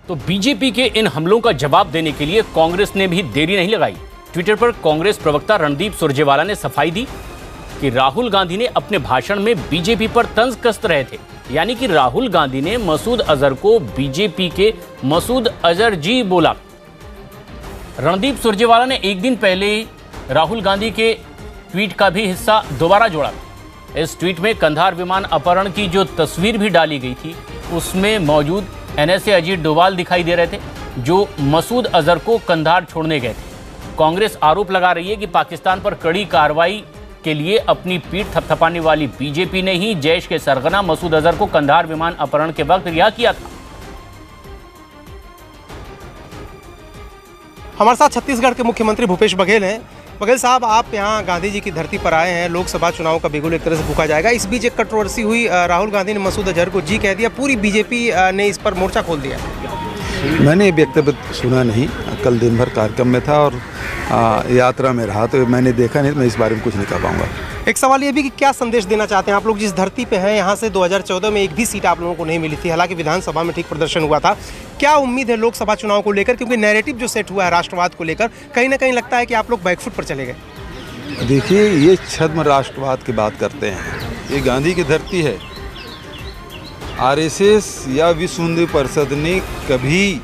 तो बीजेपी के इन हमलों का जवाब देने के लिए कांग्रेस ने भी देरी नहीं लगाई। ट्विटर पर कांग्रेस प्रवक्ता रणदीप सुरजेवाला ने सफाई दी कि राहुल गांधी ने अपने भाषण में बीजेपी पर तंज कस रहे थे। यानी कि राहुल गांधी ने मसूद अजहर को बीजेपी के मसूद अजहर जी बोला। रणदीप सुरजेवाला ने एक दिन पहले राहुल गांधी के ट्वीट का भी हिस्सा दोबारा जोड़ा। इस ट्वीट में कंधार विमान अपहरण की जो तस्वीर भी डाली गई थी उसमें मौजूद एनएसए अजीत डोभाल दिखाई दे रहे थे, जो मसूद अजहर को कंधार छोड़ने गए थे। कांग्रेस आरोप लगा रही है कि पाकिस्तान पर कड़ी कार्रवाई के लिए अपनी पीठ थपथपाने वाली बीजेपी ने ही जैश के सरगना मसूद अजहर को कंधार विमान अपहरण के वक्त रिहा किया था। हमारे साथ छत्तीसगढ़ के मुख्यमंत्री भूपेश बघेल हैं। बघेल साहब, आप यहाँ गांधी जी की धरती पर आए हैं। लोकसभा चुनाव का बिगुल एक तरह से फूंका जाएगा। इस बीच एक कंट्रोवर्सी हुई, राहुल गांधी ने मसूद अजहर को जी कह दिया। पूरी बीजेपी ने इस पर मोर्चा खोल दिया। मैंने ये वक्तव्य सुना नहीं, कल दिन भर कार्यक्रम में था और यात्रा में रहा, तो मैंने देखा नहीं। मैं इस बारे में कुछ नहीं कह पाऊंगा। एक सवाल ये भी कि क्या संदेश देना चाहते हैं आप लोग जिस धरती पे हैं? यहाँ से 2014 में एक भी सीट आप लोगों को नहीं मिली थी, हालांकि विधानसभा में ठीक प्रदर्शन हुआ था। क्या उम्मीद है लोकसभा चुनाव को लेकर, क्योंकि नैरेटिव जो सेट हुआ है राष्ट्रवाद को लेकर, कहीं ना कहीं लगता है कि आप लोग बैकफुट पर चले गए? देखिए, ये छद्म राष्ट्रवाद की बात करते हैं। ये गांधी की धरती है। आरएसएस या विश्व हिंदू परिषद ने कभी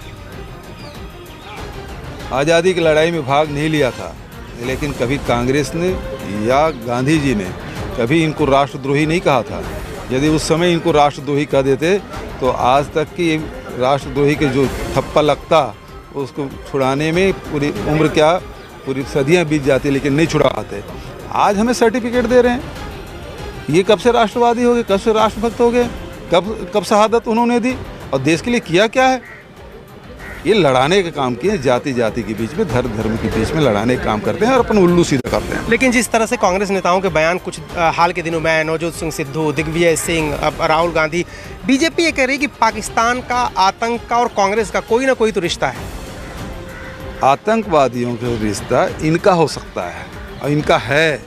आज़ादी की लड़ाई में भाग नहीं लिया था, लेकिन कभी कांग्रेस ने या गांधी जी ने कभी इनको राष्ट्रद्रोही नहीं कहा था। यदि उस समय इनको राष्ट्रद्रोही कह देते तो आज तक की राष्ट्रद्रोही के जो थप्पा लगता उसको छुड़ाने में पूरी उम्र क्या पूरी सदियां बीत जाती, लेकिन नहीं छुड़ा पाते। आज हमें सर्टिफिकेट दे रहे हैं। ये कब से राष्ट्रवादी हो गए, कब से राष्ट्रभक्त हो गए, कब शहादत उन्होंने दी और देश के लिए किया क्या है? ये लड़ाने का काम किए, जाति जाति के बीच में, धर्म धर्म के बीच में लड़ाने का काम करते हैं और अपन उल्लू सीधा करते हैं। लेकिन जिस तरह से कांग्रेस नेताओं के बयान कुछ हाल के दिनों में, नवजोत सिंह सिद्धू, दिग्विजय सिंह, अब राहुल गांधी, बीजेपी ये कह रही है कि पाकिस्तान का, आतंक का और कांग्रेस का कोई ना कोई तो रिश्ता है। आतंकवादियों का रिश्ता इनका हो सकता है और इनका है,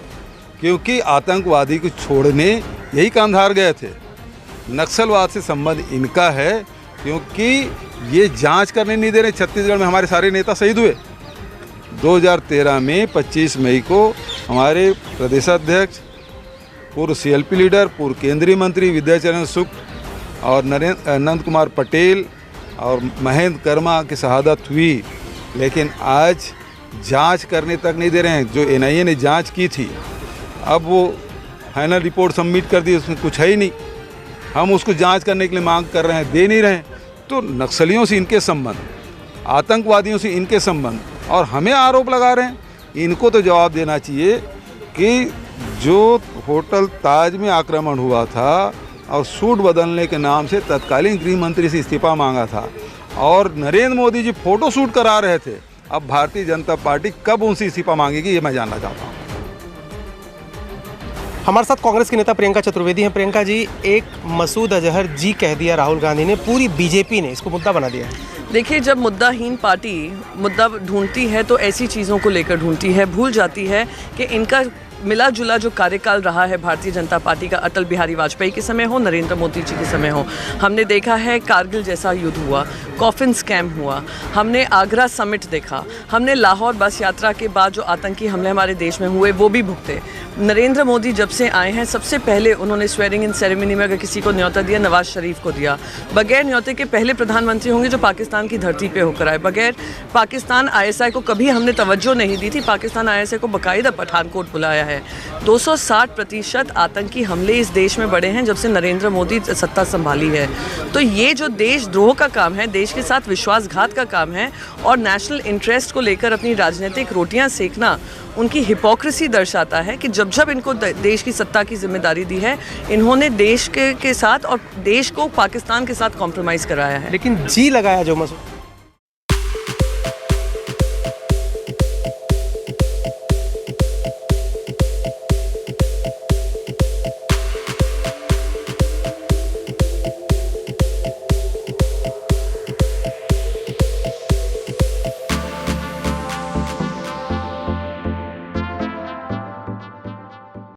क्योंकि आतंकवादी को छोड़ने यही कंधार गए थे। नक्सलवाद से संबंध इनका है, क्योंकि ये जांच करने नहीं दे रहे। छत्तीसगढ़ में हमारे सारे नेता शहीद हुए। 2013 में 25 मई को हमारे प्रदेशाध्यक्ष, पूर्व सीएलपी लीडर, पूर्व केंद्रीय मंत्री विद्याचरण सुख और नंद कुमार पटेल और महेंद्र कर्मा की शहादत हुई, लेकिन आज जांच करने तक नहीं दे रहे हैं। जो एनआईए ने जांच की थी, अब वो फाइनल रिपोर्ट सबमिट कर दी, उसमें कुछ है ही नहीं। हम उसको जांच करने के लिए मांग कर रहे हैं, दे नहीं रहे हैं। तो नक्सलियों से इनके संबंध, आतंकवादियों से इनके संबंध, और हमें आरोप लगा रहे हैं। इनको तो जवाब देना चाहिए कि जो होटल ताज में आक्रमण हुआ था और सूट बदलने के नाम से तत्कालीन गृह मंत्री से इस्तीफा मांगा था और नरेंद्र मोदी जी फोटो शूट करा रहे थे, अब भारतीय जनता पार्टी कब उनसे इस्तीफा मांगेगी, ये मैं जानना चाहता हूँ। हमारे साथ कांग्रेस के नेता प्रियंका चतुर्वेदी हैं। प्रियंका जी, एक मसूद अजहर जी कह दिया राहुल गांधी ने, पूरी बीजेपी ने इसको मुद्दा बना दिया है। देखिए, जब मुद्दाहीन पार्टी मुद्दा ढूंढती है तो ऐसी चीज़ों को लेकर ढूंढती है, भूल जाती है कि इनका मिला जुला जो कार्यकाल रहा है भारतीय जनता पार्टी का, अटल बिहारी वाजपेयी के समय हो, नरेंद्र मोदी जी के समय हो, हमने देखा है कारगिल जैसा युद्ध हुआ, कॉफिन स्कैम हुआ, हमने आगरा समिट देखा, हमने लाहौर बस यात्रा के बाद जो आतंकी हमले हमारे देश में हुए वो भी भुगते। नरेंद्र मोदी जब से आए हैं, सबसे पहले उन्होंने स्वेरिंग इन सेरेमनी में अगर किसी को न्योता दिया, नवाज शरीफ को दिया। बगैर न्योते के पहले प्रधानमंत्री होंगे जो पाकिस्तान की धरती पे होकर आए। बगैर पाकिस्तान आईएसआई को कभी हमने तवज्जो नहीं दी थी, पाकिस्तान आईएसआई को बाकायदा पठानकोट बुलाया है। 260% आतंकी हमले इस देश में बढ़े हैं जब से नरेंद्र मोदी सत्ता संभाली है। तो ये जो देशद्रोह का काम है, देश के साथ विश्वासघात का काम है और नेशनल इंटरेस्ट को लेकर अपनी राजनीतिक रोटियां सेकना उनकी हिपोक्रेसी दर्शाता है कि जब जब इनको देश की सत्ता की जिम्मेदारी दी है, इन्होंने देश के साथ और देश को पाकिस्तान के साथ कॉम्प्रोमाइज़ कराया है। लेकिन जी लगाया जो मसूद